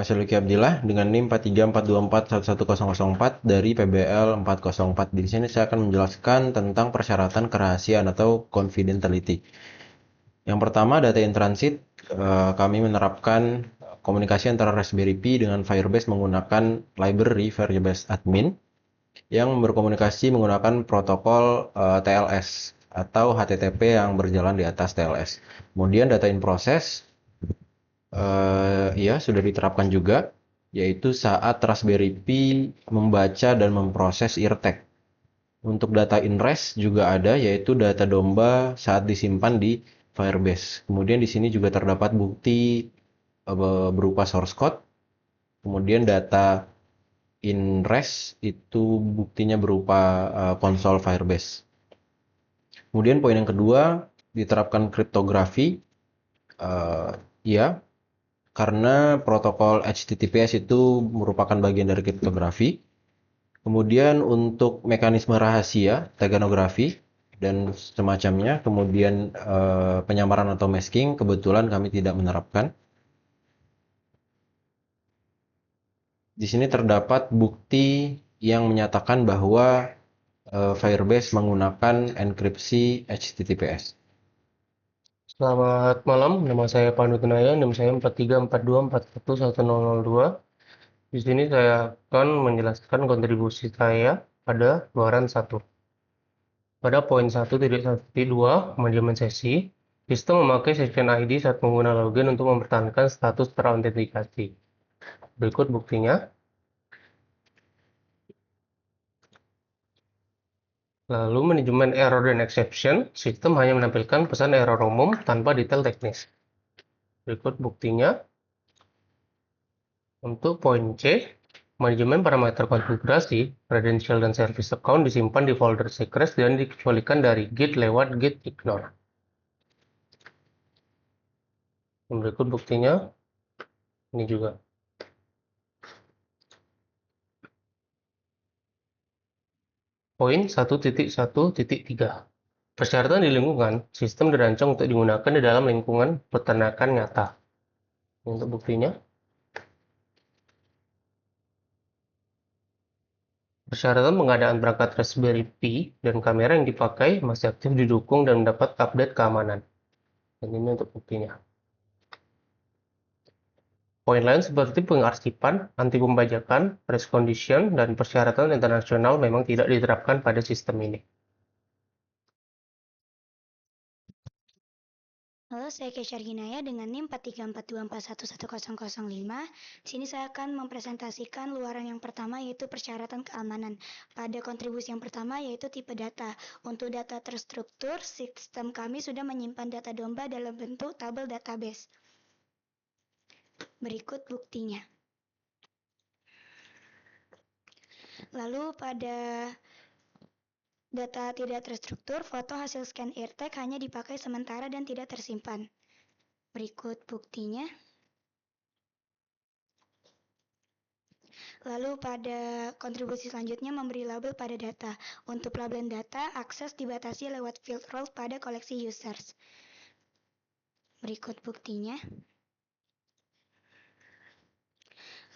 saya Lucky Abdillah dengan NIM 434241104 dari PBL 404. Di sini saya akan menjelaskan tentang persyaratan kerahasiaan atau confidentiality. Yang pertama, data in transit. Kami menerapkan komunikasi antara Raspberry Pi dengan Firebase menggunakan library Firebase Admin yang berkomunikasi menggunakan protokol TLS atau HTTP yang berjalan di atas TLS. Kemudian data in process ya sudah diterapkan juga, yaitu saat Raspberry Pi membaca dan memproses eartag. Untuk data in rest juga ada, yaitu data domba saat disimpan di Firebase. Kemudian di sini juga terdapat bukti berupa source code. Kemudian data in rest itu buktinya berupa konsol Firebase. Kemudian poin yang kedua, diterapkan kriptografi. Ya, karena protokol HTTPS itu merupakan bagian dari kriptografi. Kemudian untuk mekanisme rahasia, teganografi, dan semacamnya, kemudian penyamaran atau masking, kebetulan kami tidak menerapkan. Di sini terdapat bukti yang menyatakan bahwa Firebase menggunakan enkripsi HTTPS. Selamat malam, nama saya Pandu Tenaya, NIM saya 4342411102. Di sini saya akan menjelaskan kontribusi saya pada luaran 1. Pada poin 1.1.2, manajemen sesi, sistem memakai session ID saat pengguna login untuk mempertahankan status terautentikasi. Berikut buktinya. Lalu manajemen error dan exception, sistem hanya menampilkan pesan error umum tanpa detail teknis. Berikut buktinya. Untuk poin C, manajemen parameter konfigurasi, credential dan service account disimpan di folder secrets dan dikecualikan dari git lewat git ignore. Dan berikut buktinya, ini juga. Poin 1.1.3. Persyaratan di lingkungan, sistem dirancang untuk digunakan di dalam lingkungan peternakan nyata. Untuk buktinya, persyaratan pengadaan perangkat Raspberry Pi dan kamera yang dipakai masih aktif didukung dan mendapat update keamanan. Dan ini untuk buktinya. Poin lain seperti pengarsipan, anti pembajakan, race condition, dan persyaratan internasional memang tidak diterapkan pada sistem ini. Halo, saya Kesha Ginaya dengan NIM 434241105. Di sini saya akan mempresentasikan luaran yang pertama yaitu persyaratan keamanan. Pada kontribusi yang pertama yaitu tipe data. Untuk data terstruktur, sistem kami sudah menyimpan data domba dalam bentuk tabel database. Berikut buktinya. Lalu pada data tidak terstruktur, foto hasil scan eartag hanya dipakai sementara dan tidak tersimpan. Berikut buktinya. Lalu pada kontribusi selanjutnya memberi label pada data. Untuk label data, akses dibatasi lewat field role pada koleksi users. Berikut buktinya.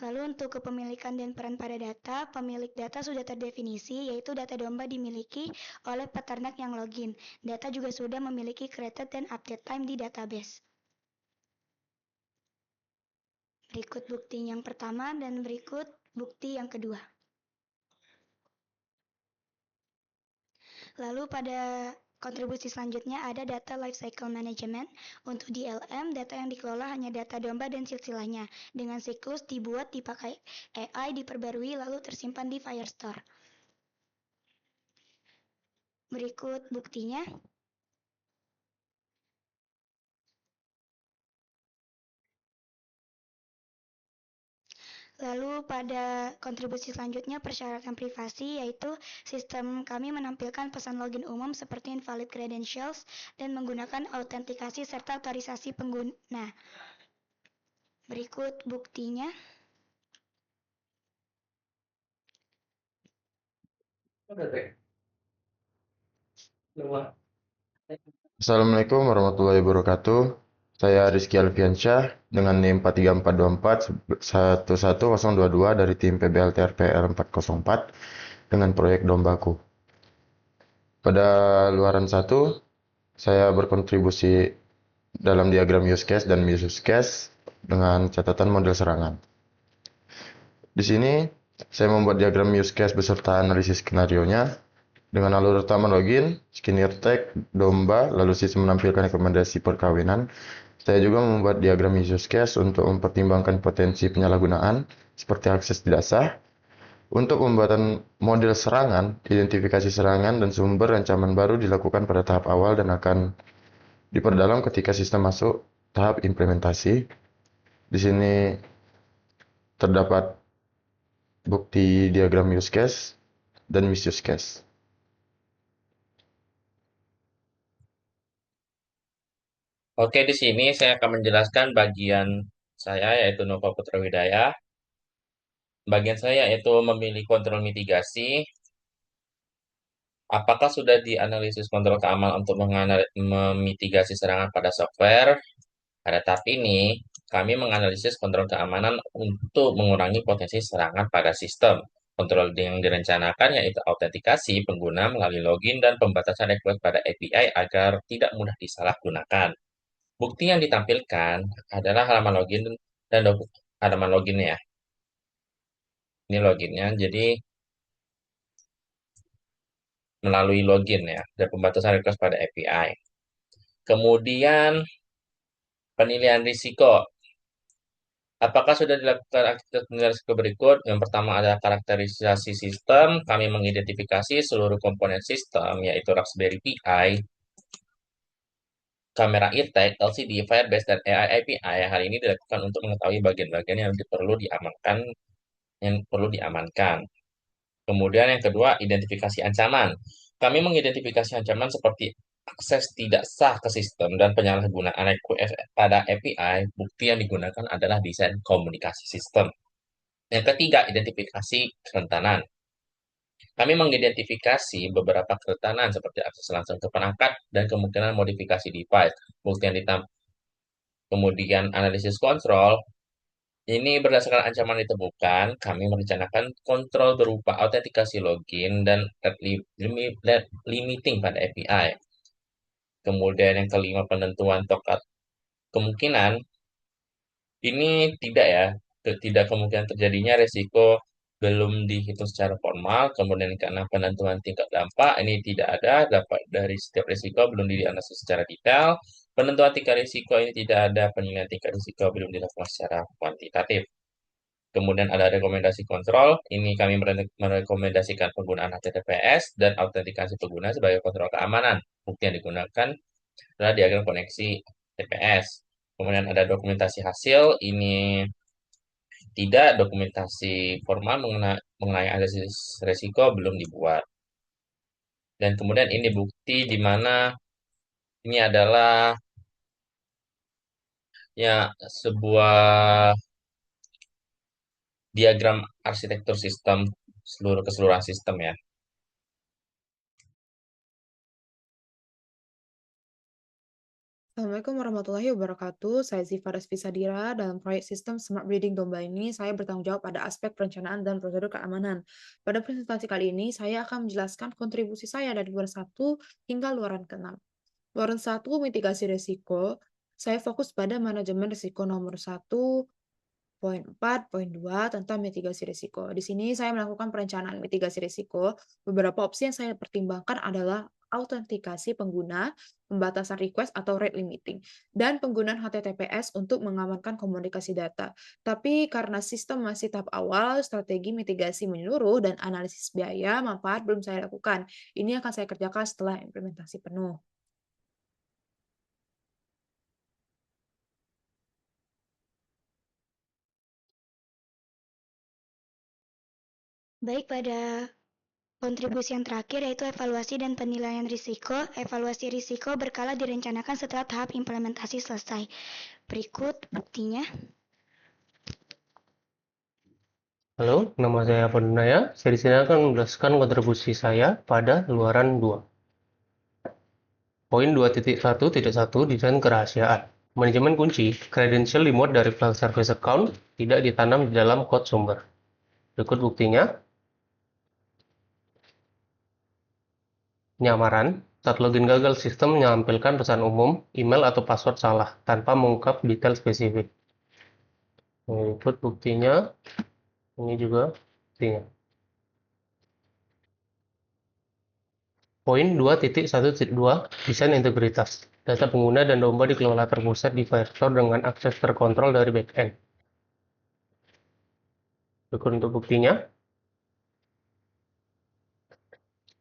Lalu untuk kepemilikan dan peran pada data, pemilik data sudah terdefinisi, yaitu data domba dimiliki oleh peternak yang login. Data juga sudah memiliki created dan update time di database. Berikut bukti yang pertama dan berikut bukti yang kedua. Lalu pada kontribusi selanjutnya ada data lifecycle management. Untuk DLM, data yang dikelola hanya data domba dan silsilahnya. Dengan siklus dibuat, dipakai AI, diperbarui, lalu tersimpan di Firestore. Berikut buktinya. Lalu pada kontribusi selanjutnya persyaratan privasi, yaitu sistem kami menampilkan pesan login umum seperti invalid credentials dan menggunakan autentikasi serta otorisasi pengguna. Berikut buktinya. Assalamualaikum warahmatullahi wabarakatuh. Saya Rizky Alfiansyah dengan NIM 43424 11022 dari tim PBLTRPR 404 dengan proyek Dombaku. Pada luaran 1, saya berkontribusi dalam diagram use case dan misuse case dengan catatan model serangan. Di sini, saya membuat diagram use case beserta analisis skenario-nya dengan alur utama login, skin tag, domba, lalu sistem menampilkan rekomendasi perkawinan. Saya juga membuat diagram use case untuk mempertimbangkan potensi penyalahgunaan seperti akses tidak sah. Untuk pembuatan model serangan, identifikasi serangan dan sumber ancaman baru dilakukan pada tahap awal dan akan diperdalam ketika sistem masuk tahap implementasi. Di sini terdapat bukti diagram use case dan misuse case. Oke, di sini saya akan menjelaskan bagian saya yaitu Nova Putra Widaya. Bagian saya yaitu memilih kontrol mitigasi. Apakah sudah dianalisis kontrol keamanan untuk memitigasi serangan pada software? Pada tahap ini, kami menganalisis kontrol keamanan untuk mengurangi potensi serangan pada sistem. Kontrol yang direncanakan yaitu autentikasi pengguna melalui login dan pembatasan request pada API agar tidak mudah disalahgunakan. Bukti yang ditampilkan adalah halaman login dan halaman loginnya ya. Ini loginnya, jadi melalui login ya, dan pembatasan request pada API. Kemudian penilaian risiko. Apakah sudah dilakukan aktivitas penilaian risiko berikut? Yang pertama adalah karakterisasi sistem. Kami mengidentifikasi seluruh komponen sistem, yaitu Raspberry Pi, kamera eTag, LCD, Firebase, dan AI API. Hal ini dilakukan untuk mengetahui bagian-bagian yang perlu diamankan. Kemudian yang kedua, identifikasi ancaman. Kami mengidentifikasi ancaman seperti akses tidak sah ke sistem dan penyalahgunaan request pada API. Bukti yang digunakan adalah desain komunikasi sistem. Yang ketiga, identifikasi kerentanan. Kami mengidentifikasi beberapa kerentanan seperti akses langsung ke perangkat dan kemungkinan modifikasi device. Bukti yang kemudian analisis kontrol. Ini berdasarkan ancaman ditemukan, kami merencanakan kontrol berupa autentikasi login dan limiting pada API. Kemudian yang kelima, penentuan tokat kemungkinan. Ini tidak kemungkinan terjadinya resiko belum dihitung secara formal. Kemudian keenam, penentuan tingkat dampak. Ini tidak ada, dampak dari setiap resiko belum dianalisis secara detail. Penentuan tingkat risiko ini tidak ada, penilaian tingkat risiko belum dilakukan secara kuantitatif. Kemudian ada rekomendasi kontrol. Ini kami merekomendasikan penggunaan HTTPS dan autentikasi pengguna sebagai kontrol keamanan. Bukti yang digunakan adalah diagram koneksi TPS. Kemudian ada dokumentasi hasil. Ini tidak, dokumentasi formal mengenai analisis resiko belum dibuat. Dan kemudian ini bukti di mana ini adalah ya sebuah diagram arsitektur sistem keseluruhan sistem ya. Assalamualaikum warahmatullahi wabarakatuh. Saya Ziva Respi Sadira. Dalam proyek sistem Smart Breeding Domba ini, saya bertanggung jawab pada aspek perencanaan dan prosedur keamanan. Pada presentasi kali ini, saya akan menjelaskan kontribusi saya dari luaran 1 hingga luaran ke-6. Luaran 1, mitigasi risiko. Saya fokus pada manajemen risiko nomor 1, poin 4, poin 2 tentang mitigasi risiko. Di sini saya melakukan perencanaan mitigasi risiko. Beberapa opsi yang saya pertimbangkan adalah autentikasi pengguna, pembatasan request atau rate limiting, dan penggunaan HTTPS untuk mengamankan komunikasi data. Tapi karena sistem masih tahap awal, strategi mitigasi menyeluruh dan analisis biaya manfaat belum saya lakukan. Ini akan saya kerjakan setelah implementasi penuh. Baik, pada kontribusi yang terakhir yaitu evaluasi dan penilaian risiko. Evaluasi risiko berkala direncanakan setelah tahap implementasi selesai. Berikut buktinya. Halo, nama saya Pandunaya. Saya di sini akan menjelaskan kontribusi saya pada luaran 2. Poin 2.1.1 desain kerahasiaan. Manajemen kunci, credential dimuat dari file service account, tidak ditanam di dalam kode sumber. Berikut buktinya. Penyamaran, saat login gagal, sistem menampilkan pesan umum, email atau password salah, tanpa mengungkap detail spesifik. Berikut buktinya. Ini juga buktinya. Poin 2.1.2 Desain integritas. Data pengguna dan domba dikelola terpusat di Firestore dengan akses terkontrol dari backend. Berikut untuk buktinya.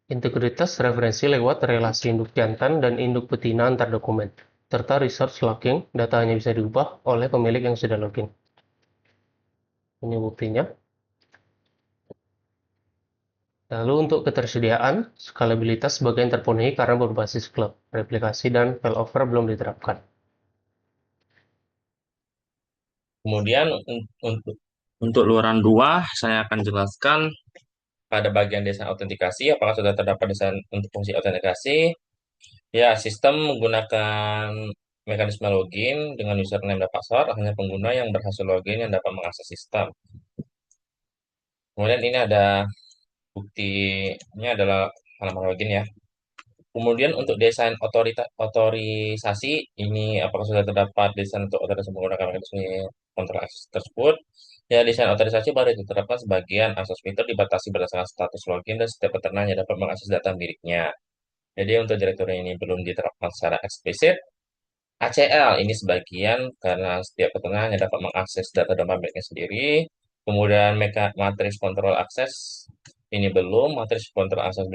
Integritas referensi lewat relasi induk jantan dan induk betina antar dokumen, serta resource locking, data hanya bisa diubah oleh pemilik yang sudah login. Ini buktinya. Lalu untuk ketersediaan, skalabilitas sebagian terpenuhi karena berbasis cloud, replikasi dan failover belum diterapkan. Kemudian untuk luaran 2, saya akan jelaskan pada bagian desain autentikasi, apakah sudah terdapat desain untuk fungsi autentikasi. Ya, sistem menggunakan mekanisme login dengan username dan password, hanya pengguna yang berhasil login yang dapat mengakses sistem. Kemudian ini ada buktinya adalah halaman login ya. Kemudian untuk desain otorisasi, ini apakah sudah terdapat desain untuk otorisasi menggunakan mekanisme kontrol akses tersebut? Ya, desain otorisasi baru diterapkan sebagian akses fitur dibatasi berdasarkan status login dan setiap peternak yang dapat mengakses data miliknya. Jadi untuk direktori ini belum diterapkan secara eksplisit. ACL ini sebagian karena setiap peternak hanya dapat mengakses data domba miliknya sendiri. Kemudian matriks kontrol akses ini belum, matriks kontrol akses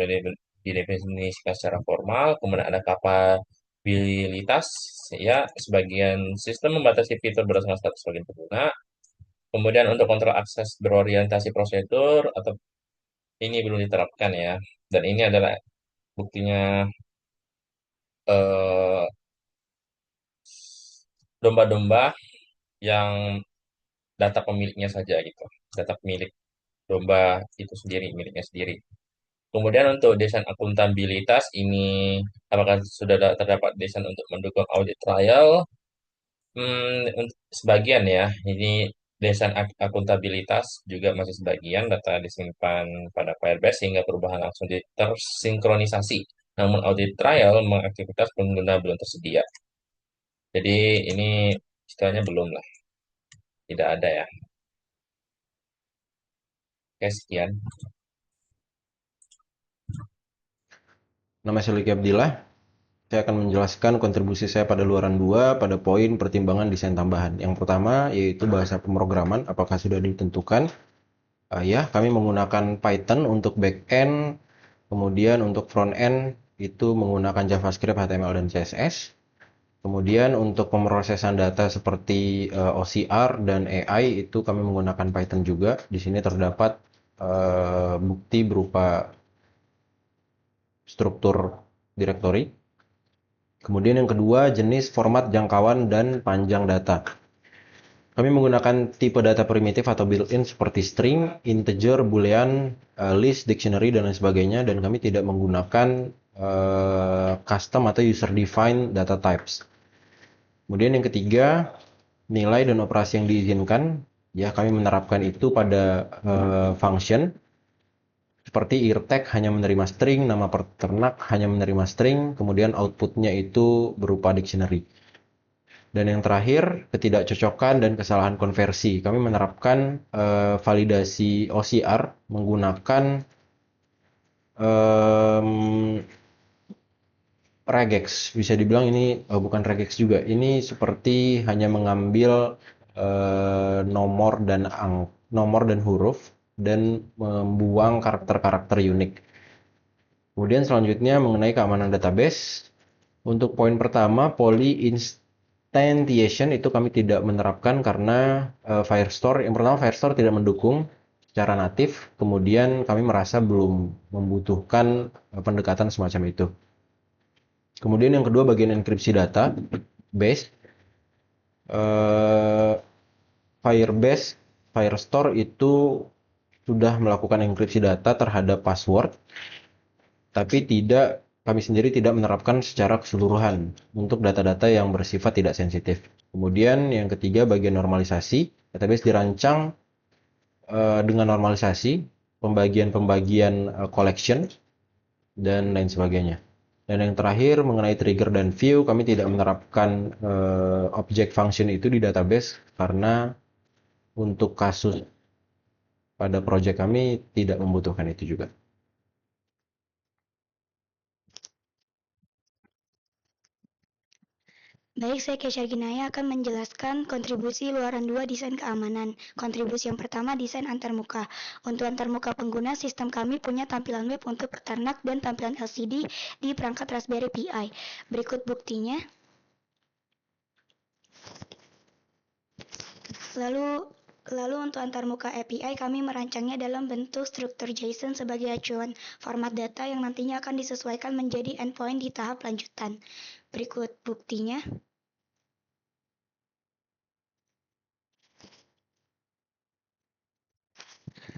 didefinisikan secara formal. Kemudian ada kapabilitas, ya sebagian sistem membatasi fitur berdasarkan status login pengguna. Kemudian untuk kontrol akses berorientasi prosedur atau ini belum diterapkan ya. Dan ini adalah buktinya eh, domba-domba yang data pemiliknya saja gitu. Data pemilik domba itu sendiri, miliknya sendiri. Kemudian untuk desain akuntabilitas ini apakah sudah terdapat desain untuk mendukung audit trial? Sebagian ya. Ini desain akuntabilitas juga masih sebagian data disimpan pada Firebase sehingga perubahan langsung tersinkronisasi. Namun audit trial mengaktivitas pengguna belum tersedia. Jadi ini istilahnya belum lah, tidak ada ya. Oke, sekian. Nama saya Lucky Abdillah. Saya akan menjelaskan kontribusi saya pada luaran 2 pada poin pertimbangan desain tambahan. Yang pertama yaitu bahasa pemrograman, apakah sudah ditentukan? Ya, kami menggunakan Python untuk back-end, kemudian untuk front-end itu menggunakan JavaScript, HTML, dan CSS. Kemudian untuk pemrosesan data seperti OCR dan AI itu kami menggunakan Python juga. Di sini terdapat bukti berupa struktur directory. Kemudian yang kedua, jenis, format, jangkauan, dan panjang data. Kami menggunakan tipe data primitif atau built-in seperti string, integer, boolean, list, dictionary, dan lain sebagainya. Dan kami tidak menggunakan custom atau user-defined data types. Kemudian yang ketiga, nilai dan operasi yang diizinkan. Ya, kami menerapkan itu pada function. Seperti eartag hanya menerima string, nama peternak hanya menerima string, kemudian outputnya itu berupa dictionary. Dan yang terakhir, ketidakcocokan dan kesalahan konversi. Kami menerapkan validasi OCR menggunakan regex. Bisa dibilang ini bukan regex juga. Ini seperti hanya mengambil nomor dan huruf dan membuang karakter-karakter unik. Kemudian selanjutnya mengenai keamanan database. Untuk poin pertama, poly instantiation itu kami tidak menerapkan karena Firestore, yang pertama Firestore tidak mendukung secara natif, kemudian kami merasa belum membutuhkan pendekatan semacam itu. Kemudian yang kedua, bagian enkripsi data base. Firestore itu sudah melakukan enkripsi data terhadap password, tapi tidak kami sendiri tidak menerapkan secara keseluruhan untuk data-data yang bersifat tidak sensitif. Kemudian yang ketiga, bagian normalisasi. Database dirancang dengan normalisasi, pembagian-pembagian collection, dan lain sebagainya. Dan yang terakhir, mengenai trigger dan view, kami tidak menerapkan object function itu di database karena untuk kasus pada project kami tidak membutuhkan itu juga. Baik, saya Kesha Ginaya akan menjelaskan kontribusi luaran 2 desain keamanan. Kontribusi yang pertama, desain antarmuka. Untuk antarmuka pengguna, sistem kami punya tampilan web untuk peternak dan tampilan LCD di perangkat Raspberry Pi. Berikut buktinya. Lalu untuk antarmuka API, kami merancangnya dalam bentuk struktur JSON sebagai acuan format data yang nantinya akan disesuaikan menjadi endpoint di tahap lanjutan. Berikut buktinya.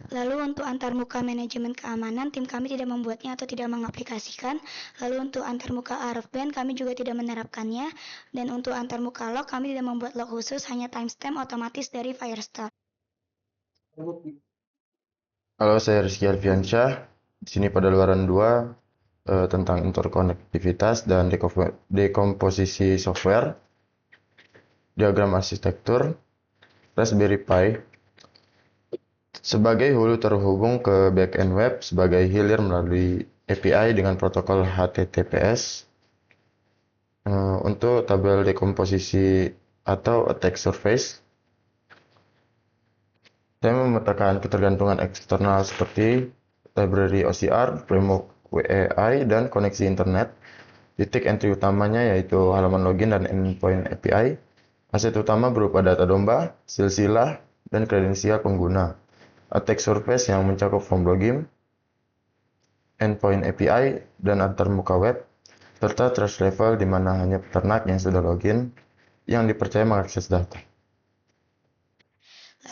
Lalu untuk antarmuka manajemen keamanan, tim kami tidak membuatnya atau tidak mengaplikasikan. Lalu untuk antarmuka RFBand, kami juga tidak menerapkannya. Dan untuk antarmuka log, kami tidak membuat log khusus, hanya timestamp otomatis dari Firestore. Halo, saya Rizky Alfiansyah. Di sini pada luaran 2 tentang interkonektivitas dan dekomposisi software, diagram arsitektur, Raspberry Pi sebagai hulu terhubung ke backend web, sebagai hilir melalui API dengan protokol HTTPS. Untuk tabel dekomposisi atau attack surface, saya memetakan ketergantungan eksternal seperti library OCR, framework WAI, dan koneksi internet. Titik entry utamanya yaitu halaman login dan endpoint API. Aset utama berupa data domba, silsilah, dan kredensial pengguna. Attack surface yang mencakup form login, endpoint API, dan antarmuka web, serta trash level di mana hanya peternak yang sudah login yang dipercaya mengakses data.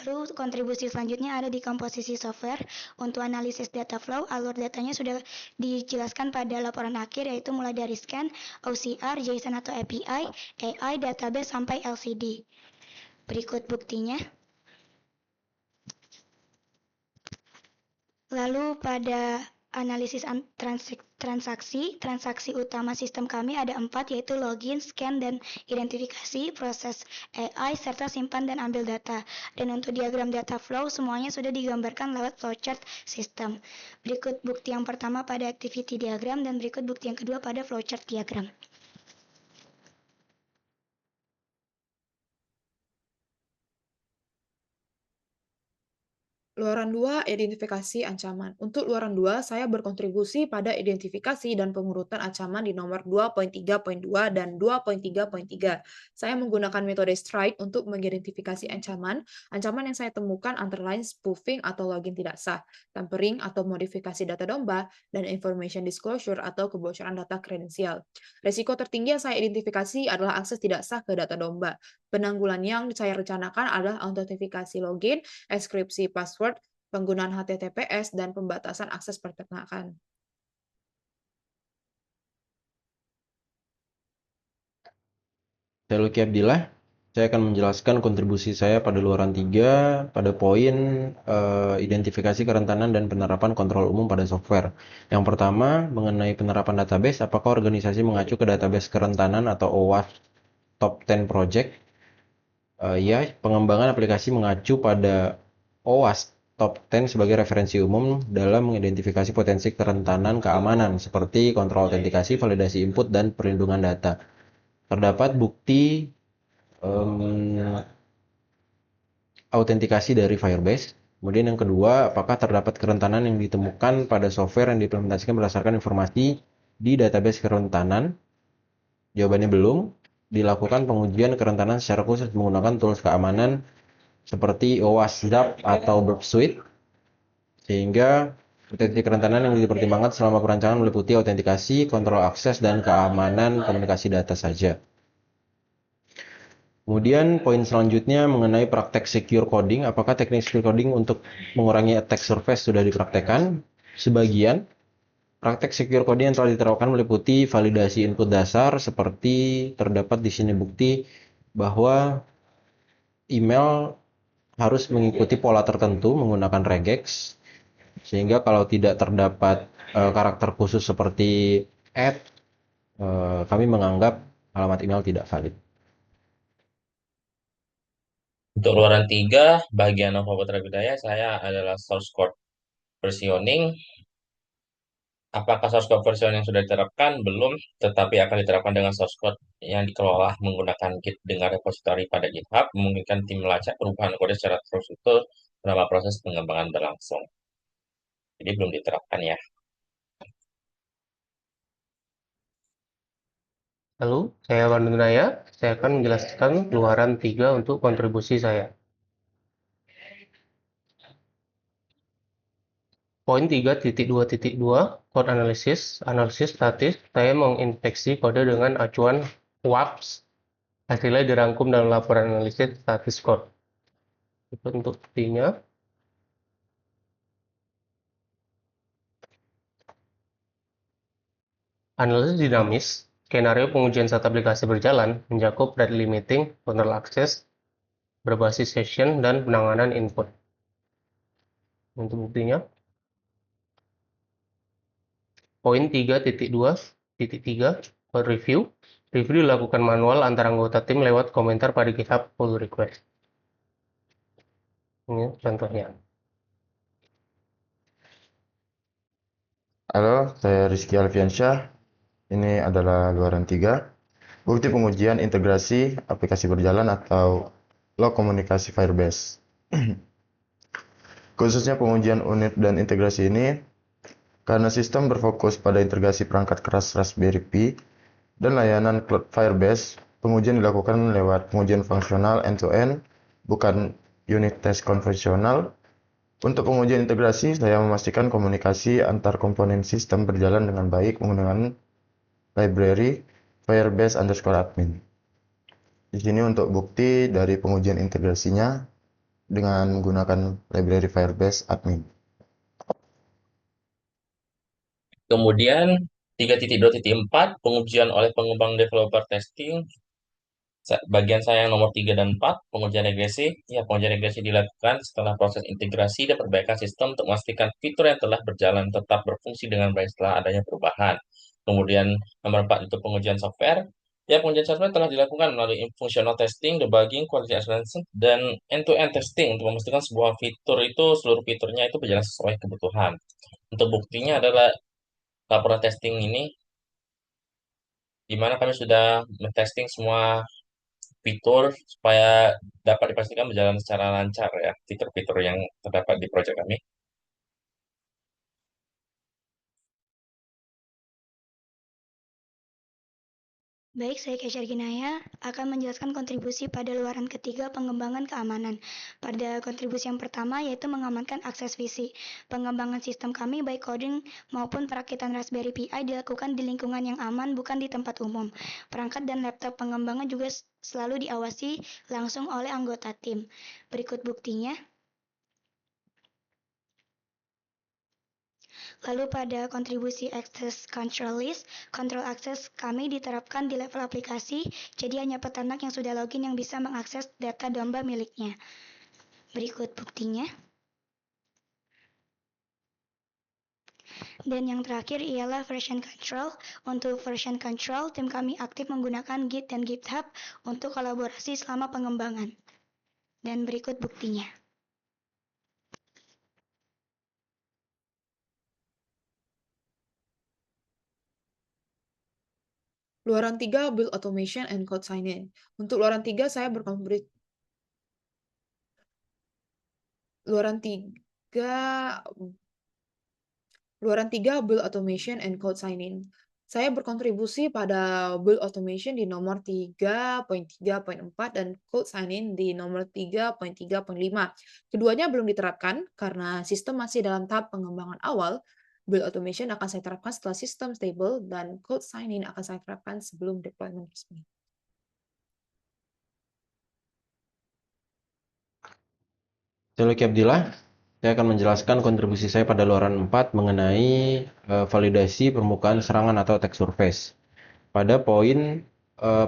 Lalu kontribusi selanjutnya ada di komposisi software. Untuk analisis data flow, alur datanya sudah dijelaskan pada laporan akhir, yaitu mulai dari scan, OCR, JSON atau API, AI, database, sampai LCD. Berikut buktinya. Lalu pada analisis transaksi utama sistem kami ada 4, yaitu login, scan, dan identifikasi, proses AI, serta simpan dan ambil data. Dan untuk diagram data flow, semuanya sudah digambarkan lewat flowchart sistem. Berikut bukti yang pertama pada activity diagram, dan berikut bukti yang kedua pada flowchart diagram. Luaran 2, identifikasi ancaman. Untuk luaran 2, saya berkontribusi pada identifikasi dan pengurutan ancaman di nomor 2.3.2 dan 2.3.3. Saya menggunakan metode strike untuk mengidentifikasi ancaman yang saya temukan antara lain spoofing atau login tidak sah, tampering atau modifikasi data domba, dan information disclosure atau kebocoran data kredensial. Risiko tertinggi yang saya identifikasi adalah akses tidak sah ke data domba. Penanggulan yang saya rencanakan adalah autentifikasi login, enkripsi password, penggunaan HTTPS, dan pembatasan akses peternakan. Saya Lucky Abdillah. Saya akan menjelaskan kontribusi saya pada luaran 3 pada poin identifikasi kerentanan dan penerapan kontrol umum pada software. Yang pertama, mengenai penerapan database, apakah organisasi mengacu ke database kerentanan atau OWASP Top 10 Project? Ya, pengembangan aplikasi mengacu pada OWASP Top 10 sebagai referensi umum dalam mengidentifikasi potensi kerentanan keamanan seperti kontrol autentikasi, validasi input, dan perlindungan data. Terdapat bukti autentikasi dari Firebase. Kemudian yang kedua, apakah terdapat kerentanan yang ditemukan pada software yang diimplementasikan berdasarkan informasi di database kerentanan? Jawabannya belum. Dilakukan pengujian kerentanan secara khusus menggunakan tools keamanan seperti OWASP ZAP atau Burp Suite, sehingga potensi kerentanan yang dipertimbangkan selama perancangan meliputi autentikasi, kontrol akses, dan keamanan komunikasi data saja. Kemudian poin selanjutnya mengenai praktek secure coding. Apakah teknik secure coding untuk mengurangi attack surface sudah dipraktekkan? Sebagian. Praktek secure coding yang telah diterapkan meliputi validasi input dasar seperti terdapat di sini bukti bahwa email harus mengikuti pola tertentu menggunakan regex, sehingga kalau tidak terdapat karakter khusus seperti add, kami menganggap alamat email tidak valid. Untuk luaran 3, bagian Nova Putra Bidaya, saya adalah source code versioning. Apakah source code versioning sudah diterapkan? Belum, tetapi akan diterapkan dengan source code yang dikelola menggunakan Git dengan repository pada GitHub, memungkinkan tim melacak perubahan kode secara terstruktur selama proses pengembangan berlangsung. Jadi belum diterapkan ya. Lalu, saya Wandunaya, saya akan menjelaskan luaran 3 untuk kontribusi saya. Poin 3.2.2, code analysis, analisis statis, saya menginspeksi kode dengan acuan WAPS. Hasilnya dirangkum dalam laporan analisis statis code. Itu untuk buktinya. Analisis dinamis, skenario pengujian saat aplikasi berjalan, mencakup rate limiting, control access, berbasis session, dan penanganan input. Untuk buktinya. Poin 3.2.3, code review. Review dilakukan manual antara anggota tim lewat komentar pada GitHub pull request. Ini contohnya. Halo, saya Rizky Alfiansyah. Ini adalah luaran 3. Bukti pengujian integrasi aplikasi berjalan atau log komunikasi Firebase. Khususnya pengujian unit dan integrasi ini, karena sistem berfokus pada integrasi perangkat keras Raspberry Pi dan layanan cloud Firebase, pengujian dilakukan lewat pengujian fungsional end-to-end, bukan unit test konvensional. Untuk pengujian integrasi, saya memastikan komunikasi antar komponen sistem berjalan dengan baik menggunakan library Firebase_admin. Di sini untuk bukti dari pengujian integrasinya dengan menggunakan library Firebase admin. Kemudian 3.2.4, pengujian oleh pengembang developer testing. Bagian saya yang nomor 3 dan 4, pengujian regresi. Ya, pengujian regresi dilakukan setelah proses integrasi dan perbaikan sistem untuk memastikan fitur yang telah berjalan tetap berfungsi dengan baik setelah adanya perubahan. Kemudian nomor 4 itu pengujian software. Ya, pengujian software telah dilakukan melalui functional testing, debugging, quality assurance, dan end-to-end testing untuk memastikan sebuah fitur itu, seluruh fiturnya itu berjalan sesuai kebutuhan. Untuk buktinya adalah laporan testing ini, di mana kami sudah men-testing semua fitur supaya dapat dipastikan berjalan secara lancar ya, fitur-fitur yang terdapat di proyek kami. Baik, saya Kesha Ginaya akan menjelaskan kontribusi pada luaran ketiga pengembangan keamanan. Pada kontribusi yang pertama yaitu mengamankan akses visi. Pengembangan sistem kami baik coding maupun perakitan Raspberry Pi dilakukan di lingkungan yang aman, bukan di tempat umum. Perangkat dan laptop pengembangan juga selalu diawasi langsung oleh anggota tim. Berikut buktinya. Lalu pada kontribusi access control list, kontrol akses kami diterapkan di level aplikasi, jadi hanya peternak yang sudah login yang bisa mengakses data domba miliknya. Berikut buktinya. Dan yang terakhir ialah version control. Untuk version control, tim kami aktif menggunakan Git dan GitHub untuk kolaborasi selama pengembangan. Dan berikut buktinya. Luaran 3, build automation and code sign-in. Untuk luaran 3, saya berkontribusi. Luaran 3, build automation and code sign-in. Saya berkontribusi pada build automation di nomor 3.3.4 dan code sign-in di nomor 3.3.5. Keduanya belum diterapkan karena sistem masih dalam tahap pengembangan awal. Build automation akan saya terapkan setelah sistem stable dan code sign-in akan saya terapkan sebelum deployment resmi. Saya Lucky Abdillah saya akan menjelaskan kontribusi saya pada luaran 4 mengenai validasi permukaan serangan atau attack surface. Pada poin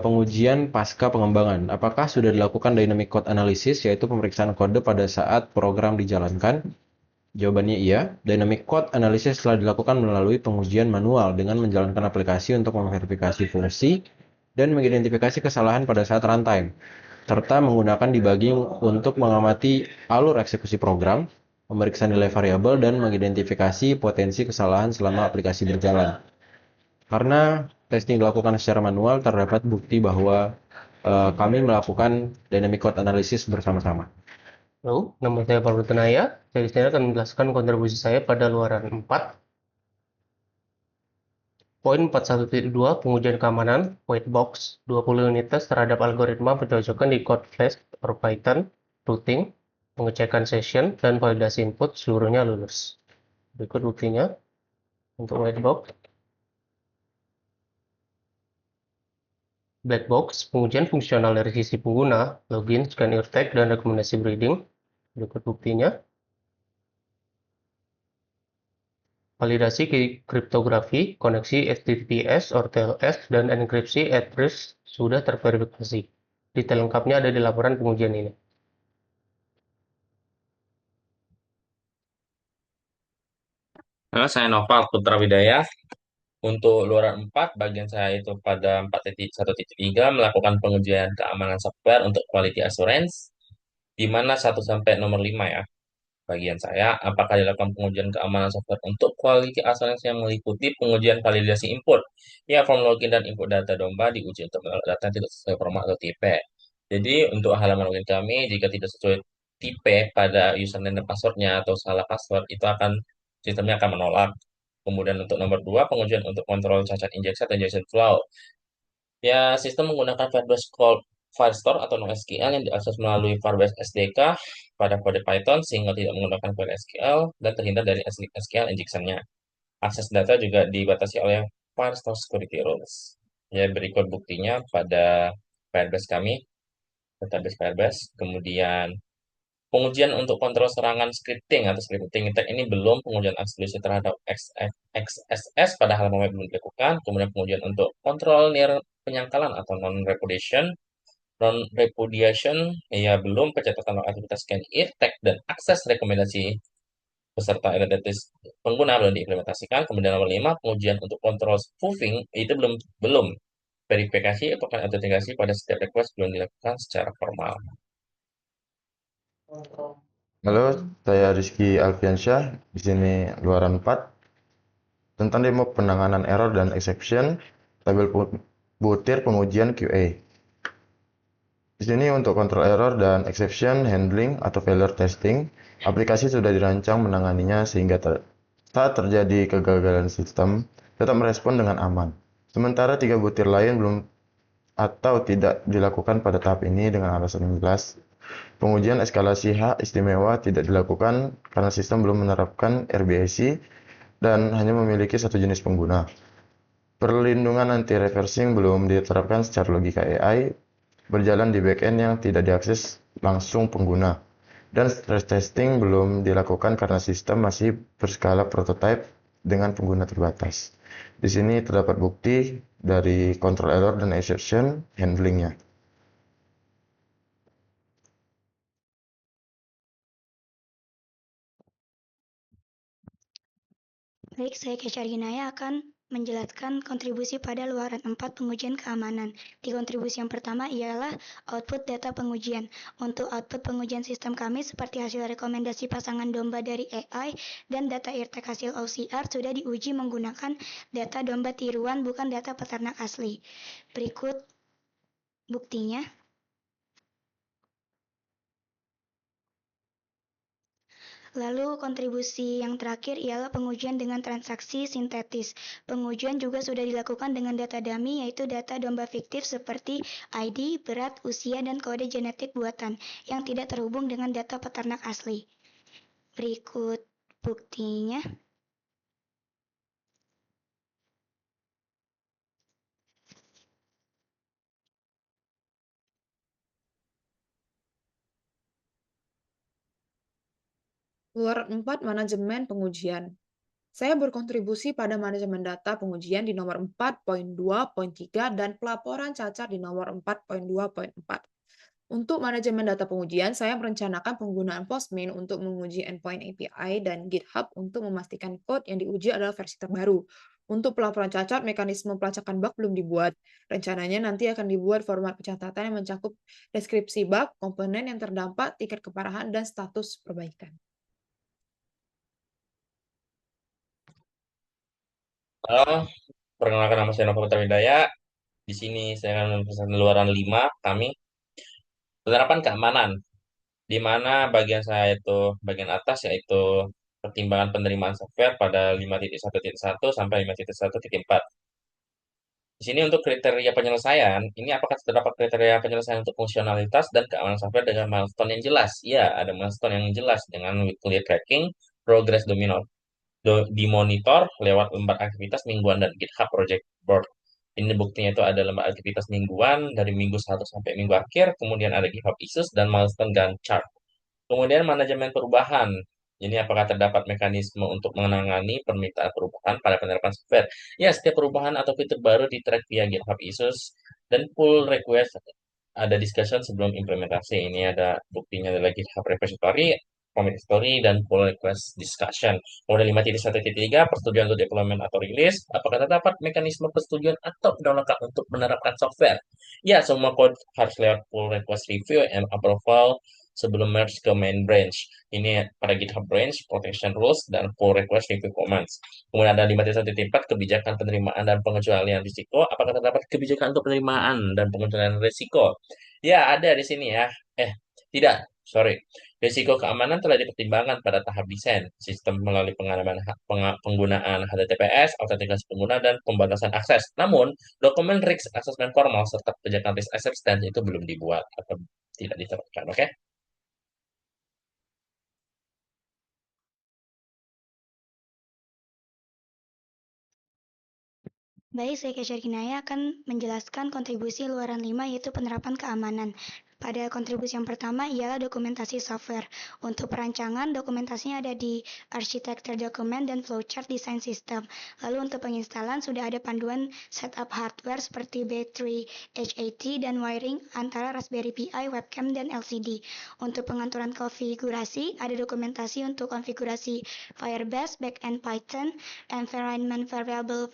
pengujian pasca pengembangan, apakah sudah dilakukan dynamic code analysis, yaitu pemeriksaan kode pada saat program dijalankan? Jawabannya iya. Dynamic code analysis telah dilakukan melalui pengujian manual dengan menjalankan aplikasi untuk memverifikasi fungsi dan mengidentifikasi kesalahan pada saat runtime, serta menggunakan debugging untuk mengamati alur eksekusi program, memeriksa nilai variabel, dan mengidentifikasi potensi kesalahan selama aplikasi berjalan. Karena testing dilakukan secara manual, terdapat bukti bahwa kami melakukan dynamic code analysis bersama-sama. Halo, nama saya Pablo Tenaya. Saya di sini akan menjelaskan kontribusi saya pada luaran 4. Poin 41.2 pengujian keamanan white box 20 unitas terhadap algoritma pencocokan di code Flash or Python, routing, pengecekan session, dan validasi input seluruhnya lulus. Berikut buktinya untuk white box. Black box pengujian fungsional dari sisi pengguna, login, scan ear tag, dan rekomendasi breeding. Berikut buktinya. Validasi kriptografi, koneksi HTTPS or TLS, dan enkripsi at rest sudah terverifikasi. Detail lengkapnya ada di laporan pengujian ini. Halo, saya Noval Putra Widaya. Untuk luaran 4, bagian saya itu pada 4.1.3 melakukan pengujian keamanan software untuk quality assurance, di mana 1 sampai nomor 5 ya. Bagian saya, apakah dilakukan pengujian keamanan software untuk quality assurance yang meliputi pengujian validasi input. Ya, form login dan input data domba diuji untuk data yang tidak sesuai format atau tipe. Jadi, untuk halaman login kami, jika tidak sesuai tipe pada username dan passwordnya atau salah password, itu sistemnya akan menolak. Kemudian untuk nomor 2, pengujian untuk kontrol cacat injection dan injection flow. Ya, sistem menggunakan Firebase Firestore atau NoSQL yang diakses melalui Firebase SDK pada kode Python sehingga tidak menggunakan file SQL dan terhindar dari SQL injection-nya. Akses data juga dibatasi oleh Firestore Security Rules. Ya, berikut buktinya pada Firebase kami, database Firebase. Kemudian pengujian untuk kontrol serangan scripting atau scripting attack ini belum, pengujian eksplisit terhadap XSS pada halaman web belum dilakukan. Kemudian pengujian untuk kontrol near penyangkalan atau non-repudiation ya belum, pencatatan aktivitas scan ear tag dan akses rekomendasi beserta identitas pengguna belum diimplementasikan. Kemudian nomor 5, pengujian untuk kontrol spoofing itu belum. Verifikasi atau autentikasi pada setiap request belum dilakukan secara formal. Halo, saya Rizky Alfiansyah. Di sini luaran 4 tentang demo penanganan error dan exception, tabel butir pengujian QA. Di sini untuk kontrol error dan exception handling atau failure testing, aplikasi sudah dirancang menanganinya sehingga saat terjadi kegagalan sistem tetap merespon dengan aman. Sementara 3 butir lain belum atau tidak dilakukan pada tahap ini dengan alasan yang jelas. Pengujian eskalasi hak istimewa tidak dilakukan karena sistem belum menerapkan RBAC dan hanya memiliki satu jenis pengguna. Perlindungan anti-reversing belum diterapkan secara logika AI, berjalan di backend yang tidak diakses langsung pengguna. Dan stress testing belum dilakukan karena sistem masih berskala prototype dengan pengguna terbatas. Di sini terdapat bukti dari control error dan exception handlingnya. Baik, saya Kecia Ginaya akan menjelaskan kontribusi pada luaran 4 pengujian keamanan. Di kontribusi yang pertama ialah output data pengujian. Untuk output pengujian sistem kami seperti hasil rekomendasi pasangan domba dari AI dan data eartag hasil OCR sudah diuji menggunakan data domba tiruan bukan data peternak asli. Berikut buktinya. Lalu kontribusi yang terakhir ialah pengujian dengan transaksi sintetis. Pengujian juga sudah dilakukan dengan data dummy, yaitu data domba fiktif seperti ID, berat, usia, dan kode genetik buatan yang tidak terhubung dengan data peternak asli. Berikut buktinya. Luaran 4, manajemen pengujian. Saya berkontribusi pada manajemen data pengujian di nomor 4.2.3 dan pelaporan cacat di nomor 4.2.4. Untuk manajemen data pengujian, saya merencanakan penggunaan Postman untuk menguji endpoint API dan GitHub untuk memastikan code yang diuji adalah versi terbaru. Untuk pelaporan cacat, mekanisme pelacakan bug belum dibuat. Rencananya nanti akan dibuat format pencatatan yang mencakup deskripsi bug, komponen yang terdampak, tingkat keparahan, dan status perbaikan. Halo, perkenalkan nama saya Nova Putra Widaya. Di sini saya akan memberikan luaran 5 kami. Penerapan keamanan, di mana bagian atas yaitu pertimbangan penerimaan software pada 5.1.1 sampai 5.1.4. Di sini untuk kriteria penyelesaian, ini apakah terdapat kriteria penyelesaian untuk fungsionalitas dan keamanan software dengan milestone yang jelas? Ya, ada milestone yang jelas dengan weekly tracking, progress dimonitor lewat lembar aktivitas mingguan dan GitHub Project Board. Ini buktinya itu ada lembar aktivitas mingguan dari minggu 1 sampai minggu akhir, kemudian ada GitHub issues dan milestone Gantt chart. Kemudian manajemen perubahan. Ini apakah terdapat mekanisme untuk menangani permintaan perubahan pada penerapan software? Ya, setiap perubahan atau fitur baru di track via GitHub issues dan pull request ada discussion sebelum implementasi. Ini ada buktinya adalah GitHub repository, commit history, dan pull request discussion. Kemudian 5.1.3, persetujuan untuk deployment atau release. Apakah terdapat mekanisme persetujuan atau penolakan untuk menerapkan software? Ya, semua code harus lewat pull request review and approval sebelum merge ke main branch. Ini pada GitHub branch, protection rules, dan pull request review commands. Kemudian ada 5.1.4, kebijakan penerimaan dan pengecualian risiko. Apakah terdapat kebijakan untuk penerimaan dan pengecualian risiko? Ya, ada di sini ya. Tidak, sorry. Risiko keamanan telah dipertimbangkan pada tahap desain sistem melalui penggunaan HTTPS, autentikasi pengguna, dan pembatasan akses. Namun, dokumen risk assessment formal serta kebijakan risk acceptance itu belum dibuat atau tidak diterapkan. Oke? Baik, saya Kesha Kinaya akan menjelaskan kontribusi luaran 5 yaitu penerapan keamanan. Pada kontribusi yang pertama ialah dokumentasi software. Untuk perancangan, dokumentasinya ada di arsitektur dokumen dan flowchart desain sistem. Lalu untuk penginstalan sudah ada panduan setup hardware seperti baterai, HAT, dan wiring antara Raspberry Pi, webcam, dan LCD. Untuk pengaturan konfigurasi, ada dokumentasi untuk konfigurasi Firebase, backend Python, environment variable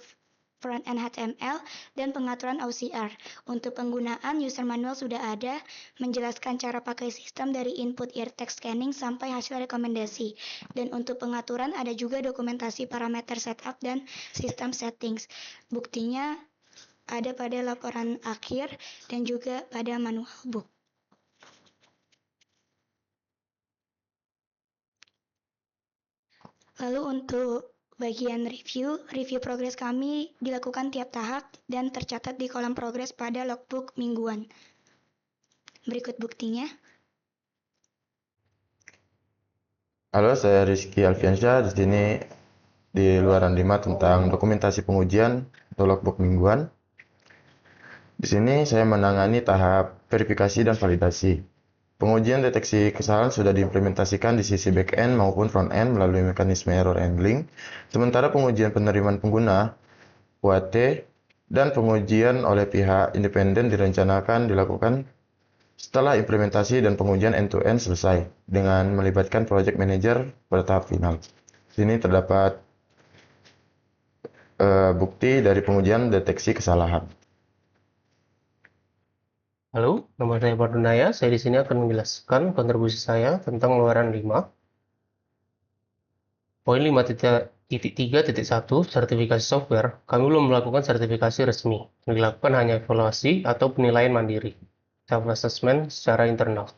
front-end HTML, dan pengaturan OCR. Untuk penggunaan, user manual sudah ada, menjelaskan cara pakai sistem dari input ear tag scanning sampai hasil rekomendasi. Dan untuk pengaturan ada juga dokumentasi parameter setup dan sistem settings. Buktinya ada pada laporan akhir dan juga pada manual book. Lalu untuk bagian review progres kami dilakukan tiap tahap dan tercatat di kolom progres pada logbook mingguan. Berikut buktinya. Halo, saya Rizky Alfiansyah. Di sini di luaran 5 tentang dokumentasi pengujian atau logbook mingguan. Di sini saya menangani tahap verifikasi dan validasi. Pengujian deteksi kesalahan sudah diimplementasikan di sisi back-end maupun front-end melalui mekanisme error handling, sementara pengujian penerimaan pengguna, UAT, dan pengujian oleh pihak independen direncanakan dilakukan setelah implementasi dan pengujian end-to-end selesai, dengan melibatkan project manager pada tahap final. Di sini terdapat bukti dari pengujian deteksi kesalahan. Halo, nama saya Pardunaya. Saya di sini akan menjelaskan kontribusi saya tentang luaran 5. Poin 5.3.1 sertifikasi software. Kami belum melakukan sertifikasi resmi. Yang dilakukan hanya evaluasi atau penilaian mandiri, self-assessment secara internal.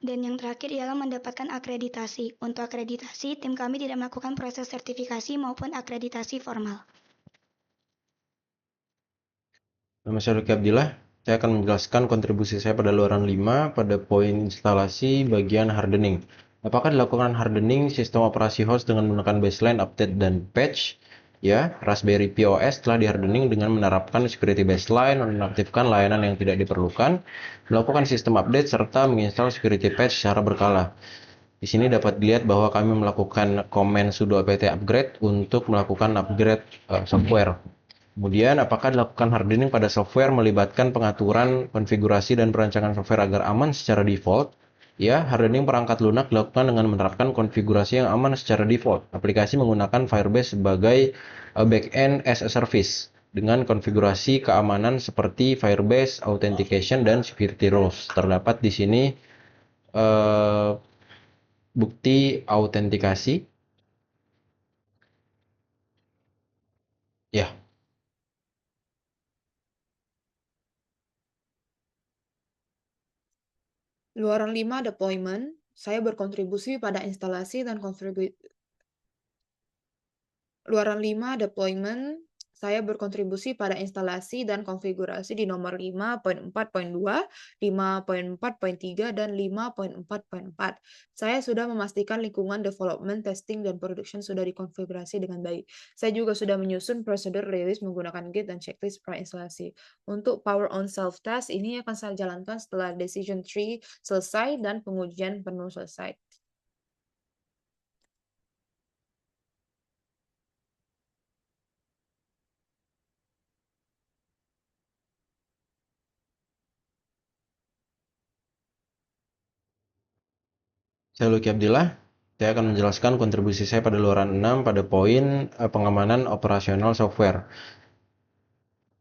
Dan yang terakhir ialah mendapatkan akreditasi. Untuk akreditasi, tim kami tidak melakukan proses sertifikasi maupun akreditasi formal. Nama saya Ruki Abdillah. Saya akan menjelaskan kontribusi saya pada luaran 5 pada poin instalasi bagian hardening. Apakah dilakukan hardening sistem operasi host dengan menggunakan baseline, update, dan patch? Ya, Raspberry Pi OS telah dihardening dengan menerapkan security baseline, menonaktifkan layanan yang tidak diperlukan, melakukan sistem update, serta menginstal security patch secara berkala. Di sini dapat dilihat bahwa kami melakukan command sudo apt upgrade untuk melakukan upgrade software. Kemudian, apakah dilakukan hardening pada software melibatkan pengaturan, konfigurasi, dan perancangan software agar aman secara default? Ya, hardening perangkat lunak dilakukan dengan menerapkan konfigurasi yang aman secara default. Aplikasi menggunakan Firebase sebagai backend as a service dengan konfigurasi keamanan seperti Firebase Authentication dan Security Rules. Terdapat di sini bukti autentikasi. Ya, Luaran 5 deployment, saya berkontribusi pada instalasi dan Luaran 5 deployment, saya berkontribusi pada instalasi dan konfigurasi di nomor 5.4.2, 5.4.3, dan 5.4.4. Saya sudah memastikan lingkungan development, testing, dan production sudah dikonfigurasi dengan baik. Saya juga sudah menyusun prosedur release menggunakan Git dan checklist pra-instalasi. Untuk power on self-test, ini akan saya jalankan setelah decision tree selesai dan pengujian penuh selesai. saya Lucky Abdillah. Saya akan menjelaskan kontribusi saya pada luaran 6 pada poin pengamanan operasional software.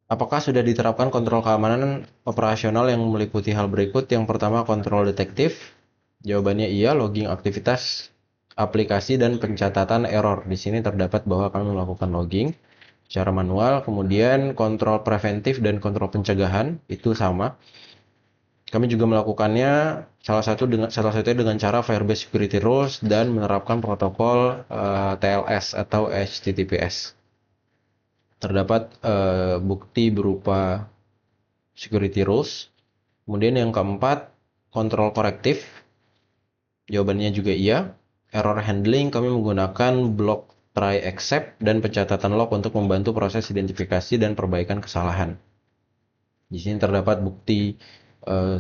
Apakah sudah diterapkan kontrol keamanan operasional yang meliputi hal berikut? Yang pertama, kontrol detektif. Jawabannya iya, logging aktivitas aplikasi dan pencatatan error. Di sini terdapat bahwa kami melakukan logging secara manual. Kemudian kontrol preventif dan kontrol pencegahan itu sama. Kami juga melakukannya salah satunya dengan cara Firebase Security Rules dan menerapkan protokol TLS atau HTTPS. Terdapat bukti berupa security rules. Kemudian yang keempat, kontrol korektif. Jawabannya juga iya. Error handling, kami menggunakan block try except dan pencatatan log untuk membantu proses identifikasi dan perbaikan kesalahan. Di sini terdapat bukti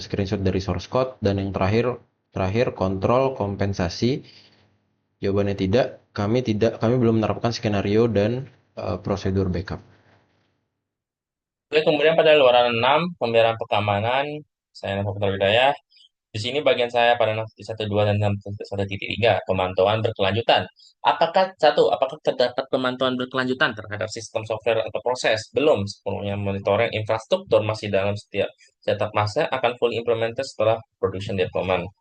screenshot dari source code. Dan yang terakhir kontrol kompensasi. Jawabannya tidak. Kami belum menerapkan skenario dan prosedur backup. Oke, kemudian pada luaran 6, pemeliharaan keamanan, saya Nova Putra Widaya. Di sini bagian saya pada 6.1.2 dan 6.1.3, pemantauan berkelanjutan. Apakah terdapat pemantauan berkelanjutan terhadap sistem software atau proses? Belum, sepenuhnya monitoring infrastruktur masih dalam setiap setup masa akan fully implemented setelah production development.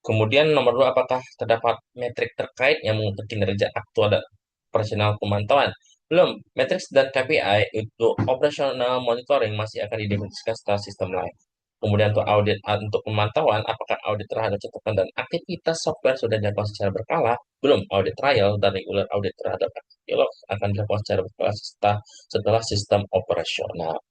Kemudian nomor 2, apakah terdapat metrik terkait yang mengukur kinerja aktual dan operasional pemantauan? Belum, metrik dan KPI untuk operational monitoring masih akan didefinisikan setelah sistem lain. Kemudian untuk audit, untuk pemantauan, apakah audit terhadap catatan dan aktivitas software sudah dilakukan secara berkala? Belum, audit trial dan regular audit terhadap activity logs akan dilakukan secara berkala setelah sistem operasional.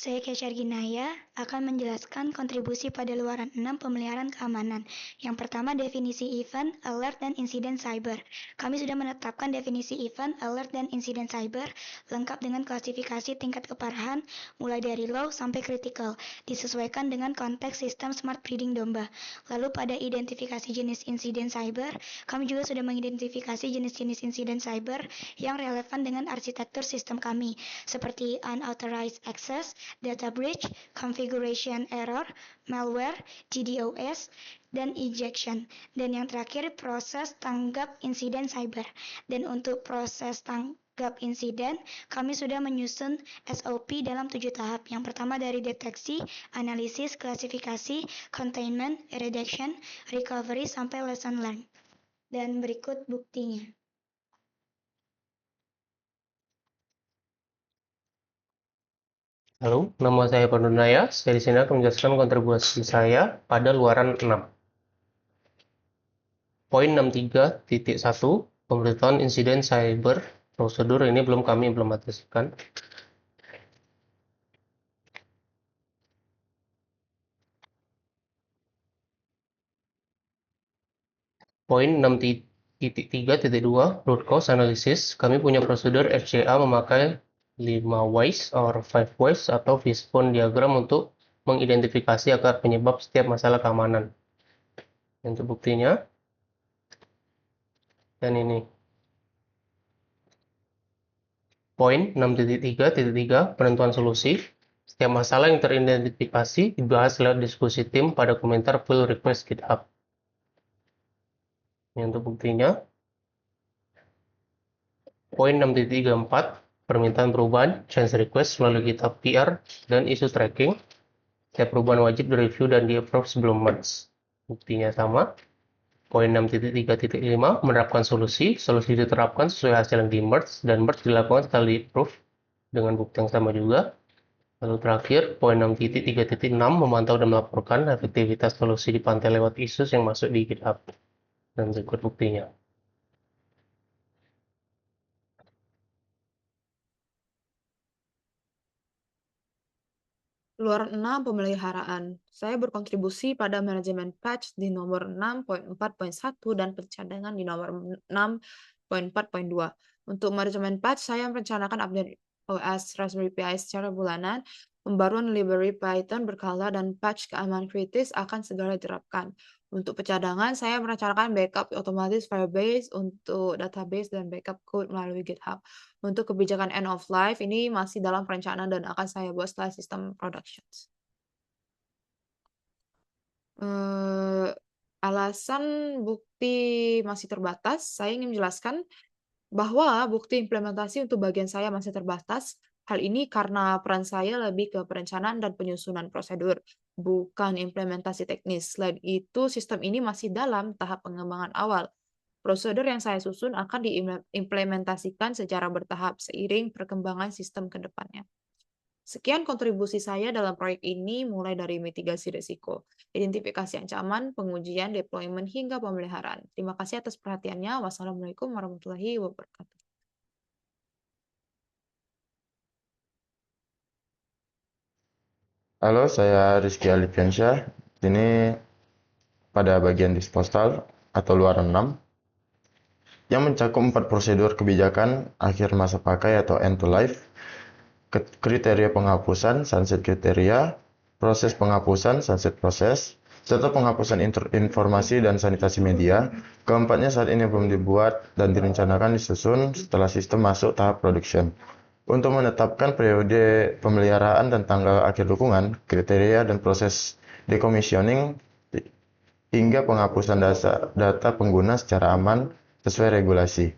Saya Kesha Ginaya akan menjelaskan kontribusi pada luaran 6 pemeliharaan keamanan. Yang pertama, definisi event, alert, dan insiden cyber. Kami sudah menetapkan definisi event, alert, dan insiden cyber lengkap dengan klasifikasi tingkat keparahan mulai dari low sampai critical, disesuaikan dengan konteks sistem smart breeding domba. Lalu pada identifikasi jenis insiden cyber, kami juga sudah mengidentifikasi jenis-jenis insiden cyber yang relevan dengan arsitektur sistem kami, seperti unauthorized access, data breach, configuration error, malware, DDoS, dan ejection. Dan yang terakhir, proses tanggap insiden cyber. Dan untuk proses tanggap insiden, kami sudah menyusun SOP dalam 7 tahap. Yang pertama dari deteksi, analisis, klasifikasi, containment, redaction, recovery, sampai lesson learned. Dan berikut buktinya. Halo, nama saya Pandunaya. Saya di sini akan menjelaskan kontribusi saya pada luaran 6. Poin 63.1, pemberitahuan insiden cyber. Prosedur ini belum kami implementasikan. Poin 5.3.2 root cause analysis, kami punya prosedur FCA memakai 5 whys or 5 whys atau fishbone diagram untuk mengidentifikasi akar penyebab setiap masalah keamanan. Untuk buktinya, dan ini. Poin 6.3.3 penentuan solusi. Setiap masalah yang teridentifikasi dibahas lewat diskusi tim pada komentar pull request GitHub. Ini untuk buktinya. Poin 6.3.4 permintaan perubahan, change request melalui GitHub PR dan isu tracking. Setiap perubahan wajib direview dan di-approve sebelum merge. Buktinya sama. Poin 6.3.5 menerapkan solusi. Solusi diterapkan sesuai hasil yang di-merge dan merge dilakukan setelah di-approve dengan bukti yang sama juga. Lalu terakhir, poin 6.3.6 memantau dan melaporkan efektivitas solusi dipantai lewat issues yang masuk di GitHub. Dan berikut buktinya. Luaran 6 pemeliharaan. Saya berkontribusi pada manajemen patch di nomor 6.4.1 dan pencadangan di nomor 6.4.2. Untuk manajemen patch, saya merencanakan update OS Raspberry Pi secara bulanan, pembaruan library Python berkala, dan patch keamanan kritis akan segera diterapkan. Untuk pencadangan, saya merencanakan backup otomatis Firebase untuk database dan backup code melalui GitHub. Untuk kebijakan end of life, ini masih dalam perencanaan dan akan saya buat setelah sistem productions. Alasan bukti masih terbatas, saya ingin menjelaskan bahwa bukti implementasi untuk bagian saya masih terbatas. Hal ini karena peran saya lebih ke perencanaan dan penyusunan prosedur, bukan implementasi teknis. Selain itu, sistem ini masih dalam tahap pengembangan awal. Prosedur yang saya susun akan diimplementasikan secara bertahap seiring perkembangan sistem ke depannya. Sekian kontribusi saya dalam proyek ini, mulai dari mitigasi risiko, identifikasi ancaman, pengujian, deployment, hingga pemeliharaan. Terima kasih atas perhatiannya. Wassalamualaikum warahmatullahi wabarakatuh. Halo, saya Rizky Alifiansyah. Ini pada bagian disposal atau luaran 6 yang mencakup 4 prosedur kebijakan akhir masa pakai atau end to life, kriteria penghapusan, sunset kriteria, proses penghapusan, sunset proses, serta penghapusan informasi dan sanitasi media. Keempatnya saat ini belum dibuat dan direncanakan disusun setelah sistem masuk tahap production. Untuk menetapkan periode pemeliharaan dan tanggal akhir dukungan, kriteria dan proses decommissioning hingga penghapusan data pengguna secara aman sesuai regulasi.